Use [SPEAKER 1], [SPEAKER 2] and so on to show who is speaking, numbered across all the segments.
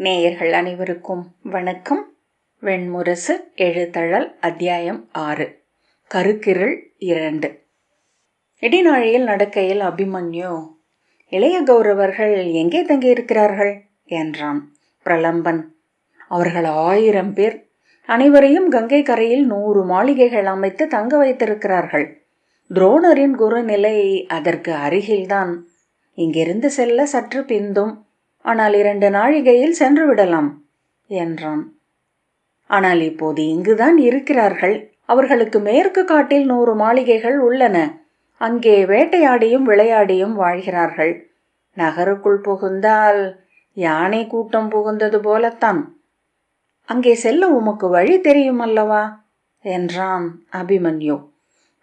[SPEAKER 1] நேயர்கள் அனைவருக்கும் வணக்கம். வெண்முரசு எழுதழல் அத்தியாயம் 6. கருக்கிருள் 2. இடிநாழியில் நடக்கையில் அபிமன்யு, இளைய கௌரவர்கள் எங்கே தங்கியிருக்கிறார்கள் என்றான். பிரலம்பன், அவர்கள் 1000 பேர், அனைவரையும் கங்கை கரையில் 100 மாளிகைகள் அமைத்து தங்க வைத்திருக்கிறார்கள். துரோணரின் குருநிலை அதற்கு அருகில்தான். இங்கிருந்து செல்ல சற்று பிந்தும், ஆனால் 2 நாழிகையில் சென்று விடலாம் என்றான். ஆனால் இப்போது இங்குதான் இருக்கிறார்கள். அவர்களுக்கு மேற்கு காட்டில் 100 மாளிகைகள் உள்ளன. அங்கே வேட்டையாடியும் விளையாடியும் வாழ்கிறார்கள். நகருக்குள் புகுந்தால் யானை கூட்டம் புகுந்தது போலத்தான். அங்கே செல்ல உமக்கு வழி தெரியும் அல்லவா என்றான் அபிமன்யு.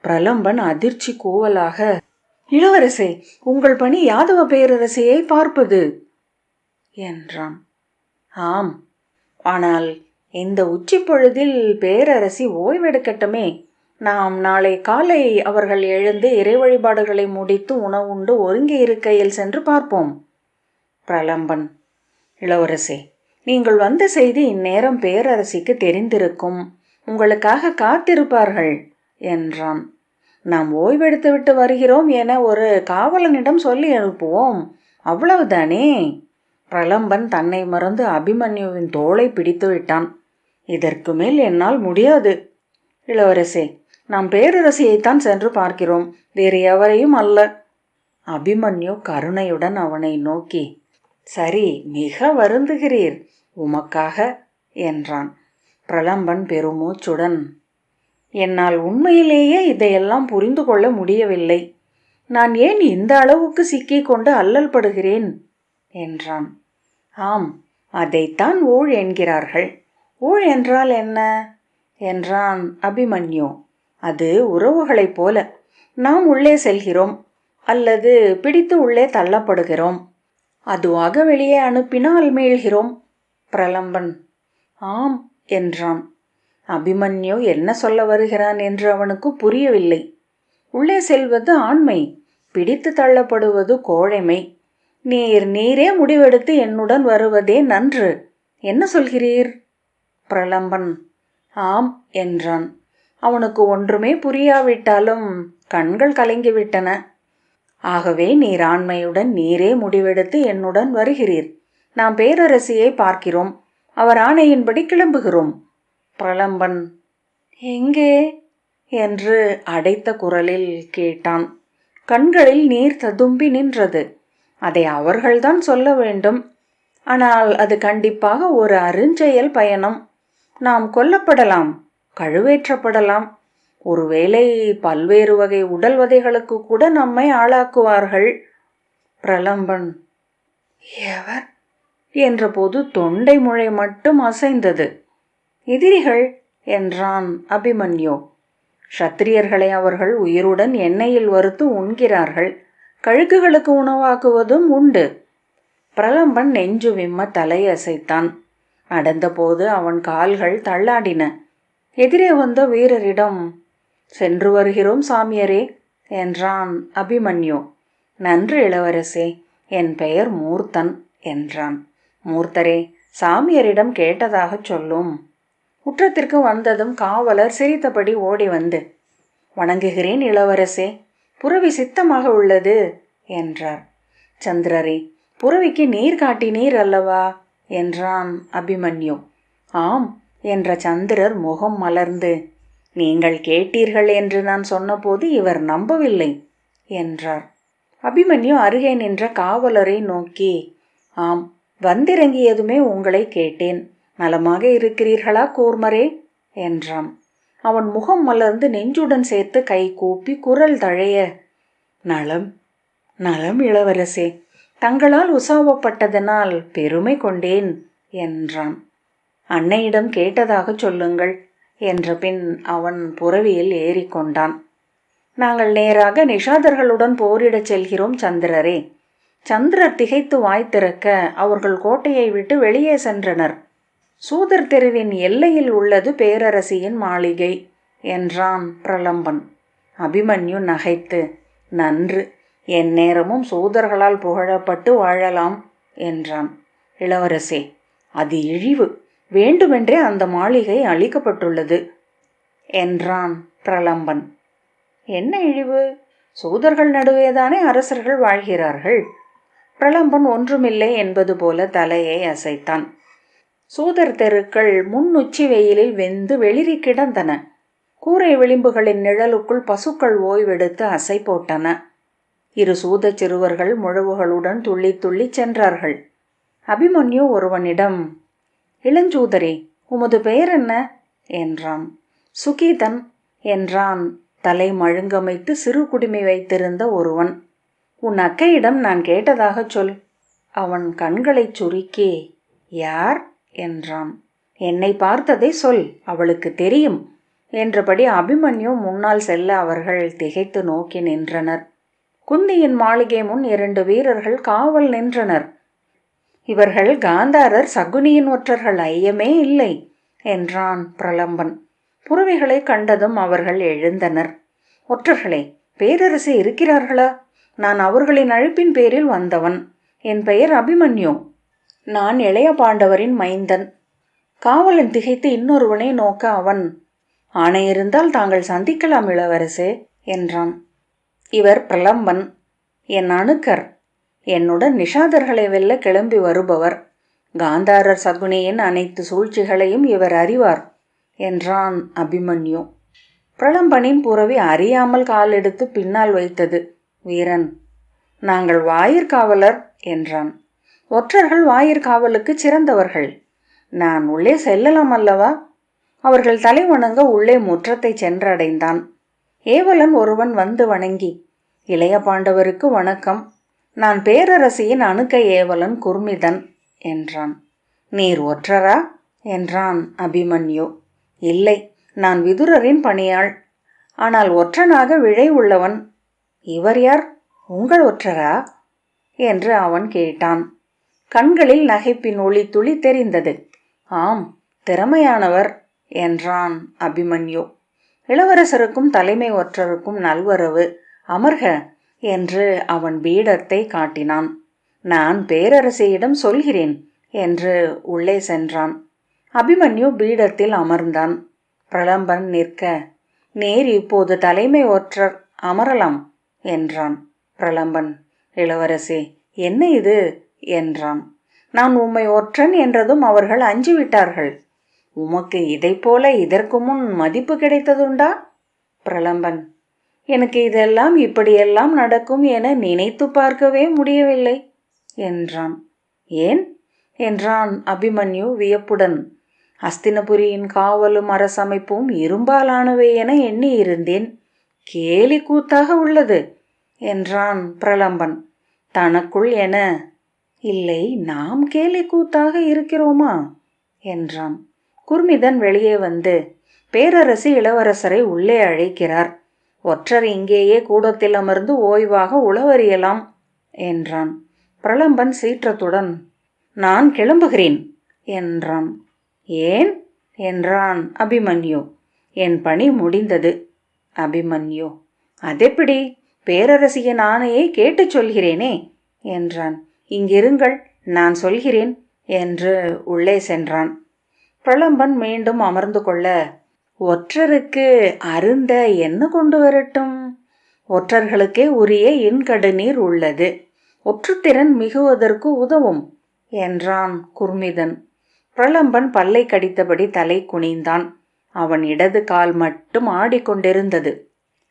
[SPEAKER 1] பிரலம்பன் அதிர்ச்சி கூவலாக, இளவரசே, உங்கள் பணி யாதவ பேரரசையை பார்ப்பது என்றான். ஆம், ஆனால் இந்த உச்சி பொழுதில் பேரரசி ஓய்வெடுக்கட்டுமே. நாம் நாளை காலை அவர்கள் எழுந்து இறை வழிபாடுகளை முடித்து உணவுண்டு ஒருங்கி இருக்கையில் சென்று பார்ப்போம். பிரலம்பன், இளவரசே, நீங்கள் வந்த செய்தி இந்நேரம் பேரரசிக்கு தெரிந்திருக்கும். உங்களுக்காக காத்திருப்பார்கள் என்றான். நாம் ஓய்வெடுத்துவிட்டு வருகிறோம் என ஒரு காவலனிடம் சொல்லி அனுப்புவோம், அவ்வளவுதானே? பிரலம்பன் தன்னை மறந்து அபிமன்யுவின் தோளை பிடித்து விட்டான். இதற்கு மேல் என்னால் முடியாது. இளவரசே, நாம் பேரரசியைத்தான் சென்று பார்க்கிறோம், வேறு எவரையும் அல்ல. அபிமன்யு கருணையுடன் அவனை நோக்கி, சரி, மிக வருந்துகிறீர், உமக்காக என்றான். பிரலம்பன் பெருமூச்சுடன், என்னால் உண்மையிலேயே இதையெல்லாம் புரிந்து கொள்ள முடியவில்லை. நான் ஏன் இந்த அளவுக்கு சிக்கிக் கொண்டு அல்லல் படுகிறேன் என்றான். ஆம், அதைத்தான் ஊழ் என்கிறார்கள். ஊழ் என்றால் என்ன என்றான் அபிமன்யு. அது உறவுகளைப் போல. நாம் உள்ளே செல்கிறோம் அல்லது பிடித்து உள்ளே தள்ளப்படுகிறோம். அதுவாக வெளியே அனுப்பினால் மீள்கிறோம். பிரலம்பன் ஆம் என்றான். அபிமன்யு என்ன சொல்ல வருகிறான் என்று அவனுக்கு புரியவில்லை. உள்ளே செல்வது ஆண்மை, பிடித்து தள்ளப்படுவது கோழைமை. நீரே முடிவெடுத்து என்னுடன் வருவதே நன்று. என்ன சொல்கிறீர்? பிரலம்பன் ஆம் என்றான். அவனுக்கு ஒன்றுமே புரியாவிட்டாலும் கண்கள் கலங்கிவிட்டன. ஆகவே நீர் ஆண்மையுடன் நீரே முடிவெடுத்து என்னுடன் வருகிறீர். நாம் பேரரசியை பார்க்கிறோம். அவர் ஆணையின்படி கிளம்புகிறோம். பிரலம்பன் எங்கே என்று அடைத்த குரலில் கேட்டான். கண்களில் நீர் ததும்பி நின்றது. அதை அவர்கள்தான் சொல்ல வேண்டும். ஆனால் அது கண்டிப்பாக ஒரு அருஞ்செயல் பயணம். நாம் கொல்லப்படலாம், கழுவேற்றப்படலாம், ஒருவேளை பல்வேறு வகை உடல்வதைகளுக்கு கூட நம்மை ஆளாக்குவார்கள். பிரலம்பன் எவர் என்றபோது தொண்டை முழை மட்டும் அசைந்தது. எதிரிகள் என்றான் அபிமன்யு. க்ஷத்திரியர்களை அவர்கள் உயிருடன் எண்ணெயில் வறுத்து உண்கிறார்கள். கழுகுகளுக்கு உணவாக்குவதும் உண்டு. பிரலம்பன் நெஞ்சு விம்ம தலையசைத்தான். நடந்தபோது அவன் கால்கள் தள்ளாடின. எதிரே வந்த வீரரிடம், சென்று வருகிறோம் சாமியரே என்றான் அபிமன்யு. நன்று இளவரசே, என் பெயர் மூர்த்தன் என்றான். மூர்த்தரே, சாமியரிடம் கேட்டதாகச் சொல்லும். முற்றத்திற்கு வந்ததும் காவலர் சிரித்தபடி ஓடி வந்து, வணங்குகிறேன் இளவரசே, புரவி சித்தமாக உள்ளது என்றார். சந்திரரே, புரவிக்கு நீர் காட்டினீர் அல்லவா என்றான் அபிமன்யு. ஆம் என்ற சந்திரர் முகம் மலர்ந்து, நீங்கள் கேட்டீர்கள் என்று நான் சொன்னபோது இவர் நம்பவில்லை என்றார். அபிமன்யு அருகே நின்ற காவலரை நோக்கி, ஆம், வந்திறங்கியதுமே உங்களை கேட்டேன். நலமாக இருக்கிறீர்களா கூர்மரே என்றான். அவன் முகம் மலர்ந்து நெஞ்சுடன் சேர்த்து கை கூப்பி குரல் தழைய, நலம் நலம் இளவரசே, தங்களால் உசாவப்பட்டதனால் பெருமை கொண்டேன் என்றான். அன்னையிடம் கேட்டதாக சொல்லுங்கள் என்ற பின் அவன் புரவியில் ஏறிக்கொண்டான். நாங்கள் நேராக நிஷாதர்களுடன் போரிடச் செல்கிறோம் சந்திரரே. சந்திரர் திகைத்து வாய் திறக்க அவர்கள் கோட்டையை விட்டு வெளியே சென்றனர். சூதர் தெருவின் எல்லையில் உள்ளது பேரரசியின் மாளிகை என்றான் பிரலம்பன். அபிமன்யு நகைத்து, நன்று, எந்நேரமும் சூதர்களால் புகழப்பட்டு வாழலாம் என்றான். இளவரசே, அது இழிவு. வேண்டுமென்றே அந்த மாளிகை அழிக்கப்பட்டுள்ளது என்றான் பிரலம்பன். என்ன இழிவு? சூதர்கள் நடுவேதானே அரசர்கள் வாழ்கிறார்கள். பிரலம்பன் ஒன்றுமில்லை என்பது போல தலையை அசைத்தான். சூதர் தெருக்கள் முன்னுச்சி வெயிலில் வெந்து வெளிரி கிடந்தன. கூரை விளிம்புகளின் நிழலுக்குள் பசுக்கள் ஓய்வெடுத்து அசை போட்டன. இரு சூத சிறுவர்கள் முழவுகளுடன் துள்ளி துள்ளி சென்றார்கள். அபிமன்யு ஒருவனிடம், இளஞ்சூதரே, உமது பெயர் என்ன என்றான். சுகீதன் என்றான் தலை மழுங்கமைத்து சிறு குடுமி வைத்திருந்த ஒருவன். உன் அக்கையிடம் நான் கேட்டதாகச் சொல். அவன் கண்களைச் சுருக்கி, யார் என்றான். என்னை பார்த்ததை சொல், அவளுக்கு தெரியும் என்றபடி அபிமன்யு முன்னால் செல்ல அவர்கள் திகைத்து நோக்கி நின்றனர். குந்தியின் மாளிகை முன் 2 வீரர்கள் காவல் நின்றனர். இவர்கள் காந்தாரர் சகுனியின் ஒற்றர்கள், ஐயமே இல்லை என்றான் பிரலம்பன். புறவிகளை கண்டதும் அவர்கள் எழுந்தனர். ஒற்றர்களே, பேரரசு இருக்கிறார்களா? நான் அவர்களின் அழைப்பின் பேரில் வந்தவன். என் பெயர் அபிமன்யு. நான் இளைய பாண்டவரின் மைந்தன். காவலன் திகைத்து இன்னொருவனை நோக்க அவன், ஆணை இருந்தால் தாங்கள் சந்திக்கலாம் இளவரசே என்றான். இவர் பிரலம்பன், என் அணுக்கர். என்னுடன் நிஷாதர்களை வெல்ல கிளம்பி வருபவர். காந்தாரர் சகுனியின் அனைத்து சூழ்ச்சிகளையும் இவர் அறிவார் என்றான் அபிமன்யு. பிரலம்பனின் புறவி அறியாமல் காலெடுத்து பின்னால் வைத்தது. வீரன், நாங்கள் வாயிற்காவலர் என்றான். ஒற்றர்கள் வாயிற்காவலுக்கு சிறந்தவர்கள். நான் உள்ளே செல்லலாம் அல்லவா? அவர்கள் தலை வணங்க உள்ளே முற்றத்தை சென்றடைந்தான். ஏவலன் ஒருவன் வந்து வணங்கி, இளைய பாண்டவருக்கு வணக்கம். நான் பேரரசியின் அணுக்க ஏவலன் குர்மிதன் என்றான். நீர் ஒற்றரா என்றான் அபிமன்யு. இல்லை, நான் விதுரரின் பணியாள். ஆனால் ஒற்றனாக விழை உள்ளவன். இவர் யார்? உங்கள் ஒற்றரா என்று அவன் கேட்டான். கண்களில் நகைப்பின் ஒளி துளி தெரிந்தது. ஆம், திறமையானவர் என்றான் அபிமன்யு. இளவரசருக்கும் தலைமை ஒற்றருக்கும் நல்வரவு, அமர்க என்று அவன் பீடத்தை காட்டினான். நான் பேரரசியிடம் சொல்கிறேன் என்று உள்ளே சென்றான். அபிமன்யு பீடத்தில் அமர்ந்தான். பிரலம்பன் நிற்க, நேர் இப்போது தலைமை ஒற்றர் அமரலாம் என்றான். பிரலம்பன், இளவரசே, என்ன இது என்றான். நான் உம்மை ஒற்றன் என்றதும் அவர்கள் அஞ்சிவிட்டார்கள். உமக்கு இதை போல இதற்கு முன் மதிப்பு கிடைத்ததுண்டா? பிரலம்பன், எனக்கு இதெல்லாம் இப்படியெல்லாம் நடக்கும் என நினைத்து பார்க்கவே முடியவில்லை என்றான். ஏன் என்றான் அபிமன்யு வியப்புடன். அஸ்தினபுரியின் காவலும் அரசமைப்பும் இரும்பாலானவை என எண்ணி இருந்தேன். கேலி கூத்தாக உள்ளது என்றான் பிரலம்பன். தனக்குள் என, இல்லை, நாம் கேலி கூத்தாக இருக்கிறோமா என்றான். குர்மிதன் வெளியே வந்து, பேரரசி இளவரசரை உள்ளே அழைக்கிறார். ஒற்றர் இங்கேயே கூடத்தில் அமர்ந்து ஓய்வாக உளவறியலாம் என்றான். பிரலம்பன் சீற்றத்துடன், நான் கிளம்புகிறேன் என்றான். ஏன் என்றான் அபிமன்யு. என் பணி முடிந்தது. அபிமன்யு, அதெப்படி? பேரரசியின் ஆணையை கேட்டுச் சொல்கிறேனே என்றான். இங்கிருங்கள், நான் சொல்கிறேன் என்று உள்ளே சென்றான். பிரலம்பன் மீண்டும் அமர்ந்து கொள்ள, ஒற்றருக்கு அருந்த என்ன கொண்டு வரட்டும்? ஒற்றர்களுக்கே உரிய இன்கடுநீர் உள்ளது. ஒற்றுத்திறன் மிகுவதற்கு உதவும் என்றான் குர்மிதன். பிரலம்பன் பல்லை கடித்தபடி தலை குனிந்தான். அவன் இடது கால் மட்டும் ஆடிக்கொண்டிருந்தது.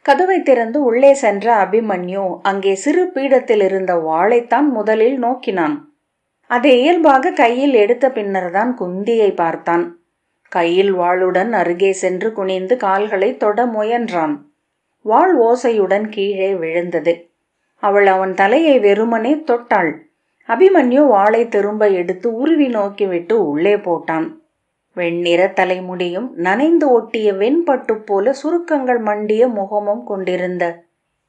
[SPEAKER 1] கதவை திறந்து உள்ளே சென்ற அபிமன்யு அங்கே சிறு பீடத்தில் இருந்த வாளைத்தான் முதலில் நோக்கினான். அதை இயல்பாக கையில் எடுத்த பின்னர்தான் குந்தியை பார்த்தான். கையில் வாளுடன் அருகே சென்று குனிந்து கால்களை தொட முயன்றான். வாள் ஓசையுடன் கீழே விழுந்தது. அவள் அவன் தலையை வெறுமனே தொட்டாள். அபிமன்யு வாளை திரும்ப எடுத்து உருவி நோக்கிவிட்டு உள்ளே போட்டான். வெண்ணிற தலைமுடியும் நனைந்து ஒட்டிய வெண்பட்டு போல சுருக்கங்கள் மண்டிய முகமும் கொண்டிருந்த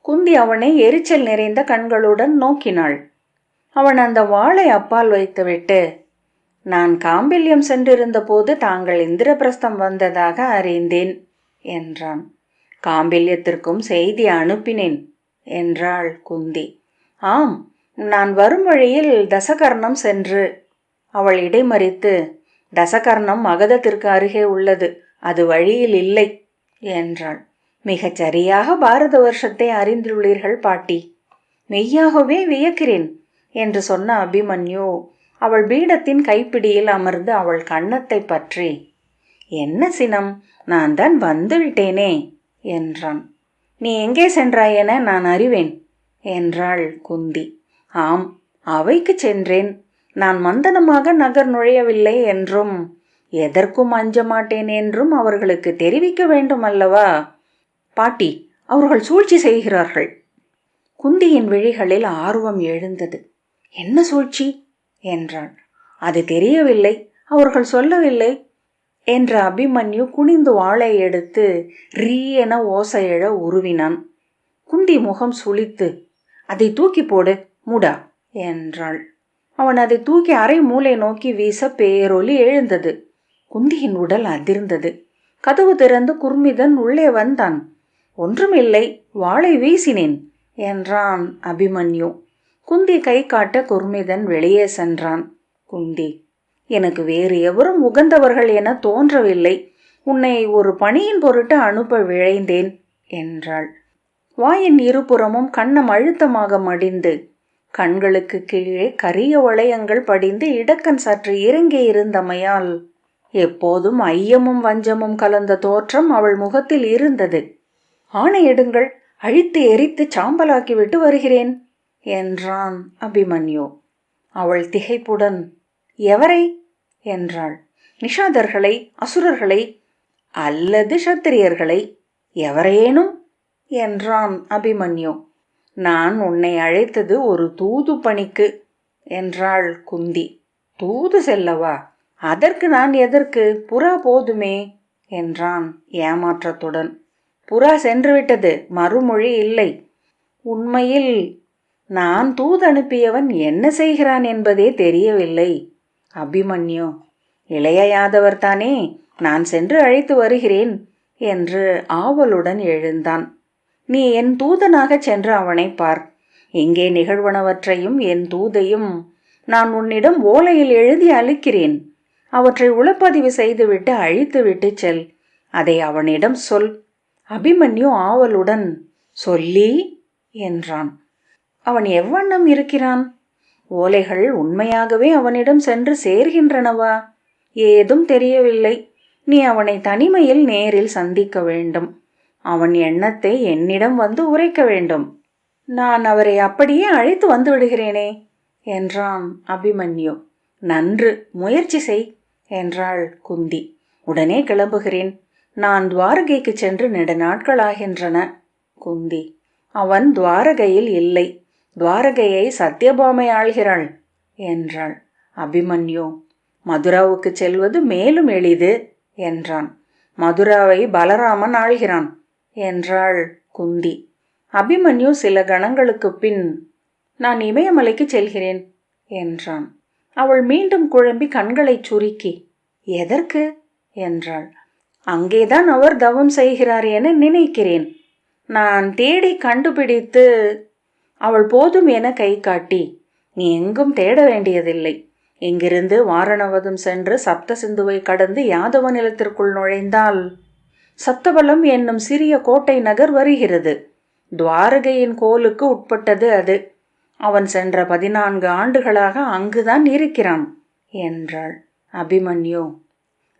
[SPEAKER 1] குந்தி அவனை எரிச்சல் நிறைந்த கண்களுடன் நோக்கினாள். அவன் அந்த வாளை அப்பால் வைத்துவிட்டு, நான் காம்பில்யம் சென்றிருந்த போது தாங்கள் இந்திரபிரஸ்தம் வந்ததாக அறிந்தேன் என்றான். காம்பில்யத்திற்கும் செய்தி அனுப்பினேன் என்றாள் குந்தி. ஆம், நான் வரும் வழியில் தசகர்ணம் சென்று அவள் இடைமறித்து, தசகர்ணம் மகதத்திற்கு அருகே உள்ளது, அது வழியில் இல்லை என்றாள். மிகச் சரியாக பாரத வருஷத்தை அறிந்துள்ளீர்கள் பாட்டி. மெய்யாகவே வியக்கிறேன் என்று சொன்ன அபிமன்யு அவள் பீடத்தின் கைப்பிடியில் அமர்ந்து அவள் கன்னத்தை பற்றி, என்ன சினம், நான் தான் வந்துவிட்டேனே என்றான். நீ எங்கே சென்றாய் என நான் அறிவேன் என்றாள் குந்தி. ஆம், அவைக்கு சென்றேன். நான் மந்தனமாக நகர் நுழையவில்லை என்றும் எதற்கும் அஞ்ச மாட்டேன் என்றும் அவர்களுக்கு தெரிவிக்க வேண்டும் அல்லவா? பாட்டி, அவர்கள் சூழ்ச்சி செய்கிறார்கள். குந்தியின் விழிகளில் ஆர்வம் எழுந்தது. என்ன சூழ்ச்சி என்றாள். அது தெரியவில்லை, அவர்கள் சொல்லவில்லை என்ற அபிமன்யு குனிந்து வாளை எடுத்து ரீ என ஓசை எழ உருவினான். குந்தி முகம் சுளித்து, அதை தூக்கி போடு மூடா என்றாள். அவன் அதை தூக்கி அரை மூலை நோக்கி வீச பேரொலி எழுந்தது. குந்தியின் உடல் அதிர்ந்தது. கதவு திறந்து குர்மிதன் உள்ளே வந்தான். ஒன்றுமில்லை, வாளை வீசினேன் என்றான் அபிமன்யு. குந்தி கை காட்ட குர்மிதன் வெளியே சென்றான். குந்தி, எனக்கு வேறு எவரும் உகந்தவர்கள் என தோன்றவில்லை. உன்னை ஒரு பணியின் பொருட்டு அனுப்ப விழைந்தேன் என்றாள். வாயின் இருபுறமும் கன்னம் அழுத்தமாக மடிந்து கண்களுக்கு கீழே கரிய வளையங்கள் படிந்து இடக்கண் சற்று இறங்கி இருந்தமையால் எப்போதும் ஐயமும் வஞ்சமும் கலந்த தோற்றம் அவள் முகத்தில் இருந்தது. ஆணையிடுங்கள், அழித்து எரித்து சாம்பலாக்கிவிட்டு வருகிறேன் என்றான் அபிமன்யு. அவள் திகைப்புடன், எவரை என்றாள். நிஷாதர்களை, அசுரர்களை அல்லது சத்திரியர்களை, எவரேனும் என்றான் அபிமன்யு. நான் உன்னை அழைத்தது ஒரு தூது பணிக்கு என்றாள் குந்தி. தூது செல்லவா? அதற்கு நான் எதற்கு? புறா போதுமே என்றான் ஏமாற்றத்துடன். புறா சென்றுவிட்டது, மறுமொழி இல்லை. உண்மையில் நான் தூது அனுப்பியவன் என்ன செய்கிறான் என்பதே தெரியவில்லை. அபிமன்யு, இளைய யாதவர் தானே, நான் சென்று அழைத்து வருகிறேன் என்று ஆவலுடன் எழுந்தான். நீ என் தூதனாக சென்று அவனை பார். இங்கே நிகழ்வனவற்றையும் என் தூதையும் நான் உன்னிடம் ஓலையில் எழுதி அளிக்கிறேன். அவற்றை உளப்பதிவு செய்துவிட்டு அழித்துவிட்டு செல். அதை அவனிடம் சொல். அபிமன்யு ஆவலுடன், சொல்லி என்றான். அவன் எவ்வண்ணம் இருக்கிறான்? ஓலைகள் உண்மையாகவே அவனிடம் சென்று சேர்கின்றனவா? ஏதும் தெரியவில்லை. நீ அவனை தனிமையில் நேரில் சந்திக்க வேண்டும். அவன் எண்ணத்தை என்னிடம் வந்து உரைக்க வேண்டும். நான் அவரை அப்படியே அழைத்து வந்து விடுகிறேனே என்றான் அபிமன்யு. நன்று, முயற்சி செய் என்றாள் குந்தி. உடனே கிளம்புகிறேன். நான் துவாரகைக்கு சென்று நெடு நாட்களாகின்றன. குந்தி, அவன் துவாரகையில் இல்லை. துவாரகையை சத்யபாமை ஆள்கிறாள் என்றாள். அபிமன்யு, மதுராவுக்கு செல்வது மேலும் எளிது என்றான். மதுராவை பலராமன் ஆள்கிறான் என்றாள் குந்தி. அபிமன்யு சில கணங்களுக்கு பின், நான் இமயமலைக்கு செல்கிறேன் என்றான். அவள் மீண்டும் குழம்பி கண்களை சுருக்கி, எதற்கு என்றாள். அங்கேதான் அவர் தவம் செய்கிறார் என நினைக்கிறேன். நான் தேடி கண்டுபிடித்து. அவள் போதும் என கை காட்டி, நீ எங்கும் தேட வேண்டியதில்லை. இங்கிருந்து வாரணவதம் சென்று சப்த சிந்துவை கடந்து யாதவ நிலத்திற்குள் நுழைந்தால் சத்தபலம் என்னும் சிறிய கோட்டை நகர் வருகிறது. துவாரகையின் கோலுக்கு உட்பட்டது அது. அவன் சென்ற 14 ஆண்டுகளாக அங்குதான் இருக்கிறான் என்றாள். அபிமன்யு,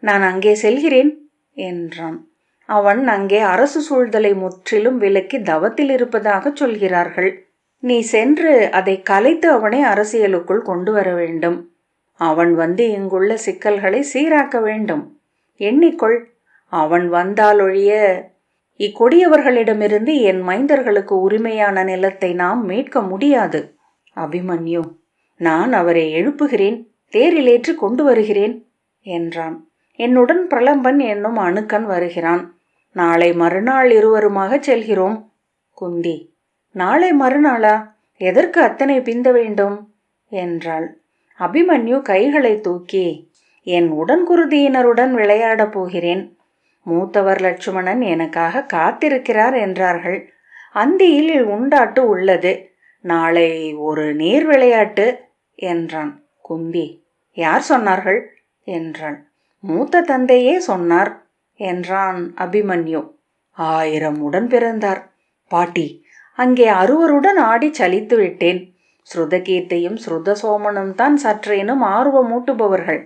[SPEAKER 1] நான் அங்கே செல்கிறேன் என்றான். அவன் அங்கே அரசு சூழ்தலை முற்றிலும் விலக்கி தவத்தில் இருப்பதாக சொல்கிறார்கள். நீ சென்று அதை கலைத்து அவனை அரசியலுக்குள் கொண்டு வர வேண்டும். அவன் வந்து இங்குள்ள சிக்கல்களை சீராக்க வேண்டும். எண்ணிக்கொள், அவன் வந்தாலொழிய இக்கொடியவர்களிடமிருந்து என் மைந்தர்களுக்கு உரிமையான நிலத்தை நாம் மீட்க முடியாது. அபிமன்யு, நான் அவரை எழுப்புகிறேன், தேரிலேற்றி கொண்டு வருகிறேன் என்றான். என்னுடன் பிரலம்பன் என்னும் அணுக்கன் வருகிறான். நாளை மறுநாள் இருவருமாக செல்கிறோம். குந்தி, நாளை மறுநாளா? எதற்கு அத்தனை பிந்த வேண்டும் என்றாள். அபிமன்யு கைகளை தூக்கி, என் உடன்குருதியினருடன் விளையாடப் போகிறேன். மூத்தவர் லட்சுமணன் எனக்காக காத்திருக்கிறார் என்றார்கள். அந்தியில் உண்டாட்டு உள்ளது. நாளை ஒரு நீர் விளையாட்டு என்றான். குந்தி, யார் சொன்னார்கள் என்றாள். மூத்த தந்தையே சொன்னார் என்றான் அபிமன்யு. 1000 உடன் பிறந்தார் பாட்டி. அங்கே 60 ஆடி சலித்து விட்டேன். ஸ்ருதகீர்த்தியும் ஸ்ருதசோமனும் தான் சற்றேனும் ஆர்வமூட்டுபவர்கள்.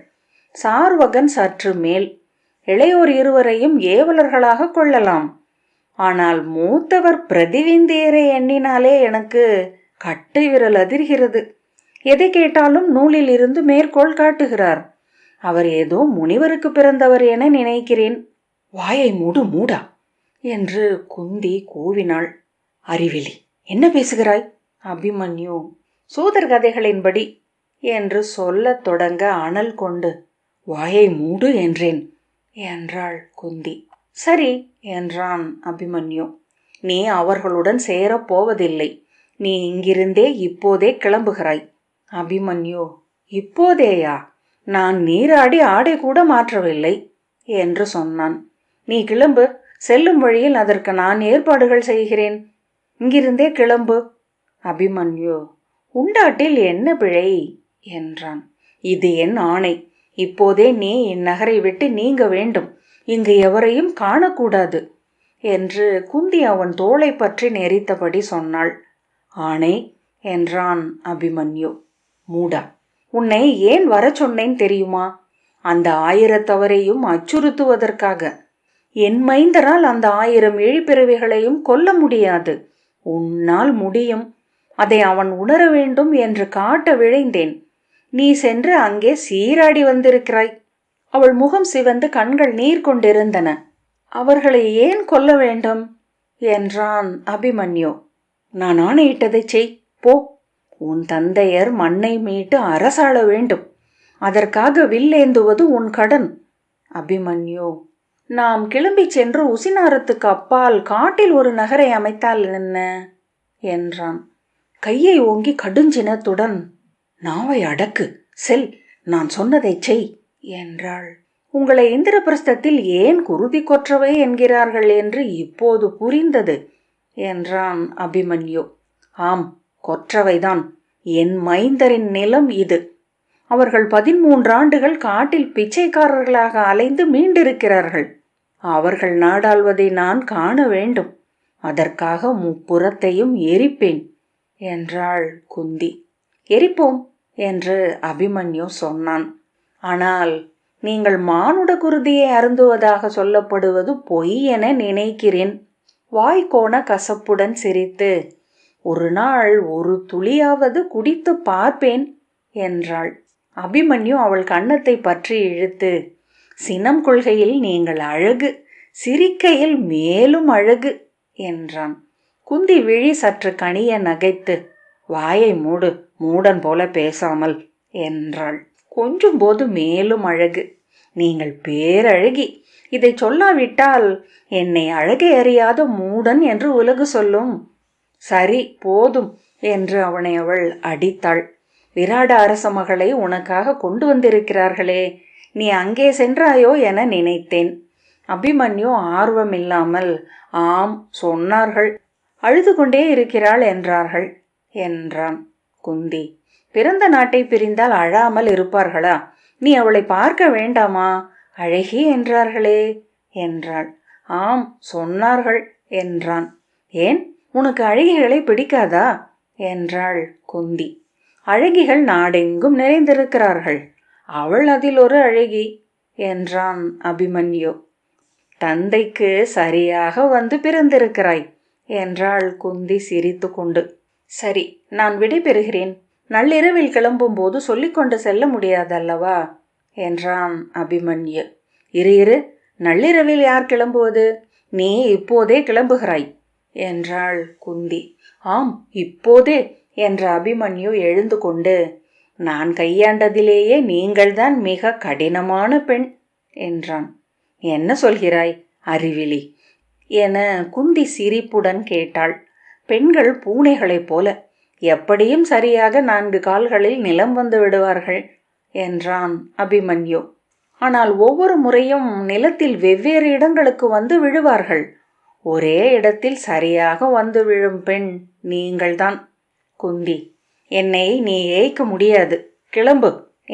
[SPEAKER 1] சார்வகன் சற்று மேல். இளையோர் இருவரையும் ஏவலர்களாக கொள்ளலாம். ஆனால் மூத்தவர் பிரதிவிந்தியரை எண்ணினாலே எனக்கு கட்டை விரல் அதிர்கிறது. எதை கேட்டாலும் நூலில் இருந்து மேற்கோள் காட்டுகிறார். அவர் ஏதோ முனிவருக்கு பிறந்தவர் என நினைக்கிறேன். வாயை மூடு மூடா என்று குந்தி கூவினாள். அறிவிலி, என்ன பேசுகிறாய்? அபிமன்யு சூதர் கதைகளின்படி என்று சொல்லத் தொடங்க அனல் கொண்டு வாயை மூடு என்றேன் என்றாள் குந்தி. சரி என்றான் அபிமன்யு. நீ அவர்களுடன் சேரப் போவதில்லை. நீ இங்கிருந்தே இப்போதே கிளம்புகிறாய். அபிமன்யு, இப்போதேயா? நான் நீராடி ஆடை கூட மாற்றவில்லை என்று சொன்னான். நீ கிளம்பு. செல்லும் வழியில் அதற்கு நான் ஏற்பாடுகள் செய்கிறேன். இங்கிருந்தே கிளம்பு. அபிமன்யு, உண்டாட்டில் என்ன பிழை என்றான். இது என் ஆணை. இப்போதே நீ இந்நகரை விட்டு நீங்க வேண்டும். இங்கு எவரையும் காணக்கூடாது என்று குந்தி அவன் தோளை பற்றி நெறித்தபடி சொன்னாள். ஆணை என்றான் அபிமன்யு. மூடா, உன்னை ஏன் வர சொன்னேன் தெரியுமா? அந்த 1000 அச்சுறுத்துவதற்காக. என் மைந்தரால் அந்த 1000 இழிப்பிறவிகளையும் கொல்ல முடியாது. உன்னால் முடியும். அதை அவன் உணர வேண்டும் என்று காட்ட விழைந்தேன். நீ சென்று அங்கே சீராடி வந்திருக்கிறாய். அவள் முகம் சிவந்து கண்கள் நீர் கொண்டிருந்தன. அவர்களை ஏன் கொல்ல வேண்டும் என்றான் அபிமன்யு. நான் ஆணையிட்டதை செய், போ. உன் தந்தையர் மண்ணை மீட்டு அரசாள வேண்டும். அதற்காக வில்லேந்துவது உன் கடன். அபிமன்யு, நாம் கிளம்பி சென்று உசினாரத்துக்கு அப்பால் காட்டில் ஒரு நகரை அமைத்தால் என்ன என்றான். கையை ஓங்கி கடுஞ்சினத்துடன், நாவை அடக்கு, செல், நான் சொன்னதை செய் என்றாள். உங்களை இந்திரபிரஸ்தத்தில் ஏன் குருதி கொற்றவை என்கிறார்கள் என்று இப்போது புரிந்தது என்றான் அபிமன்யு. ஆம், கொற்றவைதான். என் மைந்தரின் நிலம் இது. அவர்கள் 13 ஆண்டுகள் காட்டில் பிச்சைக்காரர்களாக அலைந்து மீண்டிருக்கிறார்கள். அவர்கள் நாடாள்வதை நான் காண வேண்டும். அதற்காக முப்புறத்தையும் எரிப்பேன் என்றாள் குந்தி. எரிப்போம் என்று அபிமன்யு சொன்னான். ஆனால் நீங்கள் மானுட குருதியை அருந்துவதாக சொல்லப்படுவது பொய் என நினைக்கிறேன். வாய்க்கோண கசப்புடன் சிரித்து, ஒரு நாள் ஒரு துளியாவது குடித்து பார்ப்பேன் என்றாள். அபிமன்யு அவள் கன்னத்தை பற்றி இழுத்து, சினம் கொள்கையில் நீங்கள் அழகு, சிரிக்கையில் மேலும் அழகு என்றான். குந்தி விழி சற்று கனிய நகைத்து, வாயை மூடு, மூடன் போல பேசாமல் என்றாள். கொஞ்சும் போது மேலும் அழகு. நீங்கள் பேரழகி. இதை சொல்லாவிட்டால் என்னை அழகை அறியாத மூடன் என்று உலகு சொல்லும். சரி, போதும் என்று அவனை அவள் அடித்தாள். விராட அரச மகளை உனக்காக கொண்டு வந்திருக்கிறார்களே, நீ அங்கே சென்றாயோ என நினைத்தேன். அபிமன்யு ஆர்வமில்லாமல், ஆம் சொன்னார்கள், அழுது கொண்டே இருக்கிறாள் என்றார்கள் என்றான். குந்தி, பிறந்த நாட்டை பிரிந்தால் அழாமல் இருப்பார்களா? நீ அவளை பார்க்க வேண்டாமா? அழகி என்றார்களே என்றாள். ஆம் சொன்னார்கள் என்றான். ஏன், உனக்கு அழகிகளை பிடிக்காதா என்றாள் குந்தி. அழகிகள் நாடெங்கும் நிறைந்திருக்கிறார்கள். அவள் அதில் ஒரு அழகி என்றான் அபிமன்யு. தந்தைக்கு சரியாக வந்து பிறந்திருக்கிறாய் என்றாள் குந்தி சிரித்து கொண்டு. சரி, நான் விடை பெறுகிறேன். நள்ளிரவில் கிளம்பும்போது சொல்லிக்கொண்டு செல்ல முடியாதல்லவா என்றான் அபிமன்யு. இரு, நள்ளிரவில் யார் கிளம்புவது? நீ இப்போதே கிளம்புகிறாய் என்றாள் குந்தி. ஆம், இப்போதே என்ற அபிமன்யு எழுந்து கொண்டு, நான் கையாண்டதிலேயே நீங்கள்தான் மிக கடினமான பெண் என்றான். என்ன சொல்கிறாய் அறிவிலி என குந்தி சிரிப்புடன் கேட்டாள். பெண்கள் பூனைகளைப் போல எப்படியும் சரியாக 4 கால்களில் நிலம் வந்து விடுவார்கள் என்றான் அபிமன்யு. ஆனால் ஒவ்வொரு முறையும் நிலத்தில் வெவ்வேறு இடங்களுக்கு வந்து விழுவார்கள். ஒரே இடத்தில் சரியாக வந்து விழும் பெண் நீங்கள்தான். குந்தி, என்னை நீ ஏய்க்க முடியாது, கிளம்பு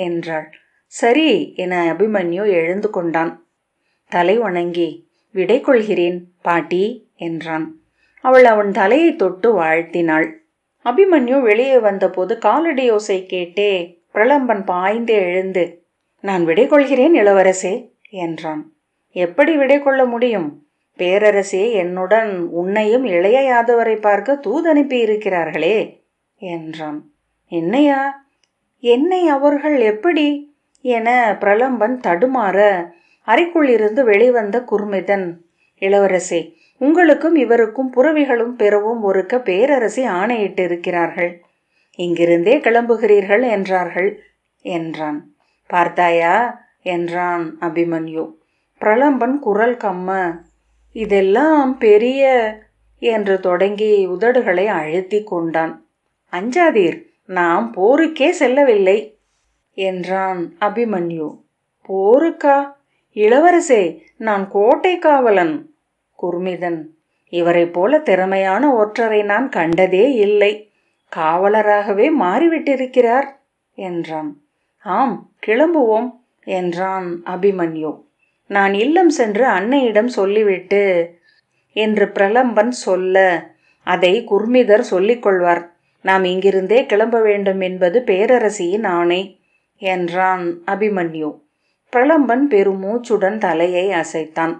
[SPEAKER 1] என்றாள். சரி என அபிமன்யு எழுந்து கொண்டான். தலை வணங்கி விடை கொள்கிறேன் பாட்டி என்றான். அவள் அவன் தலையை தொட்டு வாழ்த்தினாள். அபிமன்யு வெளியே வந்தபோது காலடி யோசை கேட்டே பிரலம்பன் பாய்ந்து எழுந்து, நான் விடை கொள்கிறேன் இளவரசே என்றான். எப்படி விடை கொள்ள முடியும்? பேரரசே என்னுடன் உன்னையும் இளைய யாதவரை பார்க்க தூதனுப்பி இருக்கிறார்களே என்றான். என்னையா? என்னை அவர்கள் எப்படி என பிரலம்பன் தடுமாற அறைக்குள்ளிருந்து வெளிவந்த குர்மிதன், இளவரசே, உங்களுக்கும் இவருக்கும் புறவிகளும் பெறவும் ஒருக்க பேரரசி ஆணையிட்டு இருக்கிறார்கள். இங்கிருந்தே கிளம்புகிறீர்கள் என்றார்கள் என்றான். பார்த்தாயா என்றான் அபிமன்யு. பிரலம்பன் குரல் கம்ம, இதெல்லாம் பெரிய என்று தொடங்கி உதடுகளை அழுத்தி கொண்டான். அஞ்சாதீர், நாம் போருக்கே செல்லவில்லை என்றான் அபிமன்யு. போருக்கா? இளவரசே, நான் கோட்டை காவலன். குர்மிதன், இவரை போல திறமையான ஒற்றரை நான் கண்டதே இல்லை. காவலராகவே மாறிவிட்டிருக்கிறார் என்றான். ஆம், கிளம்புவோம் என்றான் அபிமன்யு. நான் இல்லம் சென்று அன்னையிடம் சொல்லிவிட்டு என்று பிரலம்பன் சொல்ல, அதை குர்மிதர் சொல்லிக் கொள்வார். நாம் இங்கிருந்தே கிளம்ப வேண்டும் என்பது பேரரசியின் ஆணை என்றான் அபிமன்யு. பிரலம்பன் பெருமூச்சுடன் தலையை அசைத்தான்.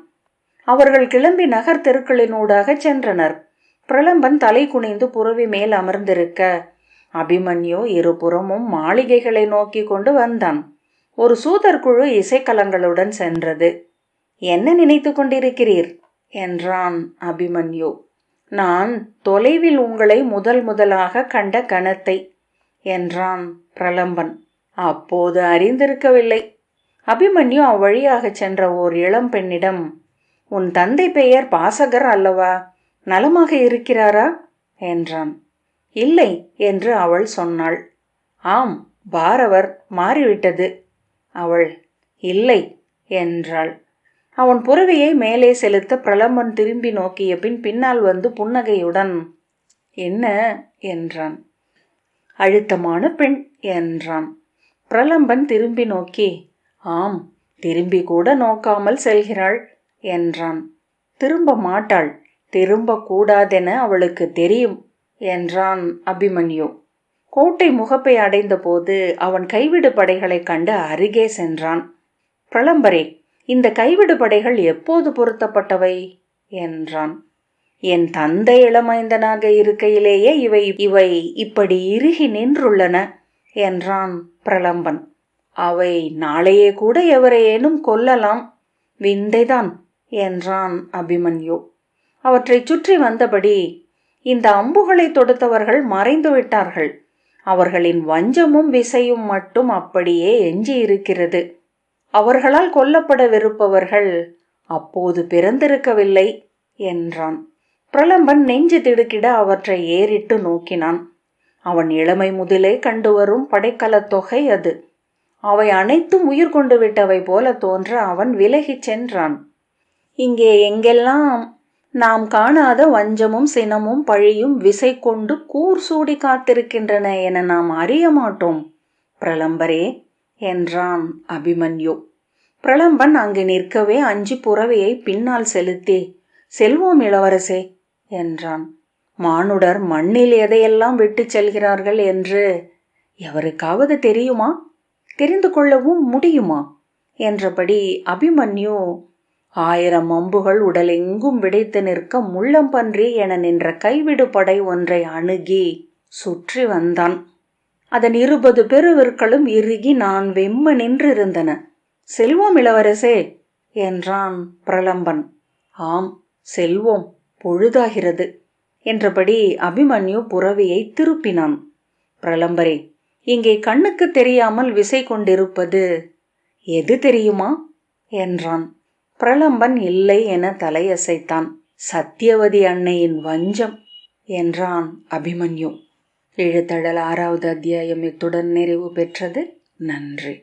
[SPEAKER 1] அவர்கள் கிளம்பி நகர் தெருக்களினூடாக சென்றனர். பிரலம்பன் தலை குனிந்து புறவி மேல் அமர்ந்திருக்க அபிமன்யு இருபுறமும் மாளிகைகளை நோக்கி கொண்டு வந்தான். ஒரு சூதர்குழு இசைக்கலங்களுடன் சென்றது. என்ன நினைத்து கொண்டிருக்கிறீர் என்றான் அபிமன்யு. நான் தொலைவில் உங்களை முதலாக கண்ட கணத்தை என்றான் பிரலம்பன். அப்போது அறிந்திருக்கவில்லை. அபிமன்யு அவ்வழியாக சென்ற ஓர் இளம் பெண்ணிடம், உன் தந்தை பெயர் பாசகர் அல்லவா? நலமாக இருக்கிறாரா என்றான். இல்லை என்று அவள் சொன்னாள். ஆம், பாரவர் மாறிவிட்டது. அவள் இல்லை என்றாள். அவன் புறவியை மேலே செலுத்த பிரலம்பன் திரும்பி நோக்கிய பின்னால் வந்து புன்னகையுடன், என்ன என்றான். அழுத்தமான பெண் என்றான். பிரலம்பன் திரும்பி நோக்கி, ஆம், திரும்பி கூட நோக்காமல் செல்கிறாள் என்றான். திரும்ப மாட்டாள், திரும்ப கூடாதென அவளுக்கு தெரியும் என்றான் அபிமன்யு. கோட்டை முகப்பை அடைந்த போது அவன் கைவிடு படைகளை கண்டு அருகே சென்றான். பிரலம்பரே, இந்த கைவிடு படைகள் எப்போது பொருத்தப்பட்டவை என்றான். என் தந்தை இளமைந்தனாக இருக்கையிலேயே இவை இப்படி இறுகி நின்றுள்ளன என்றான் பிரலம்பன். அவை நாளையே கூட எவரையேனும் கொல்லலாம். விந்தைதான் என்றான் அபிமன்யு. அவற்றை சுற்றி வந்தபடி, இந்த அம்புகளை தொடுத்தவர்கள் மறைந்து விட்டார்கள். அவர்களின் வஞ்சமும் விசையும் மட்டும் அப்படியே எஞ்சி இருக்கிறது. அவர்களால் கொல்லப்படவிருப்பவர்கள் அப்போது பிறந்திருக்கவில்லை என்றான். பிரலம்பன் நெஞ்சு திடுக்கிட அவற்றை ஏறிட்டு நோக்கினான். அவன் இளமை முதலே கண்டு வரும் படைக்கலத் தொகை அது. அவை அனைத்தும் உயிர் கொண்டு விட்டவை போல தோன்ற அவன் விலகிச் சென்றான். இங்கே எங்கெல்லாம் நாம் காணாத வஞ்சமும் சினமும் பழியும் விசை கொண்டு கூர் சூடி காத்திருக்கின்றன என நாம் அறிய மாட்டோம் பிரலம்பரே என்றான் அபிமன்யு. பிரலம்பன் அங்கு நிற்கவே அஞ்சி புறவையை பின்னால் செலுத்தி, செல்வோம் இளவரசே என்றான். மானுடர் மண்ணில் எதையெல்லாம் விட்டு செல்கிறார்கள் என்று எவருக்காவது தெரியுமா? தெரிந்து கொள்ளவும் முடியுமா என்றபடி அபிமன்யு 1000 அம்புகள் உடலெங்கும் விடைத்து நிற்க முள்ளம்பன்றி என நின்ற கைவிடு படை ஒன்றை அணுகி சுற்றி வந்தான். அதன் 20 பெருவிற்களும் இறுகி நான் வெம்ம நின்றிருந்தன. செல்வோம் இளவரசே என்றான் பிரலம்பன். ஆம், செல்வோம், பொழுதாகிறது என்றபடி அபிமன்யு புறவியை திருப்பினான். பிரலம்பரே, இங்கே கண்ணுக்கு தெரியாமல் விசை கொண்டிருப்பது எது தெரியுமா என்றான். பிரலம்பன் இல்லை என தலையசைத்தான். சத்தியவதி அன்னையின் வஞ்சம் என்றான் அபிமன்யு. இழுத்தழல் 6வது அத்தியாயம் இத்துடன் நிறைவு பெற்றது. நன்றி.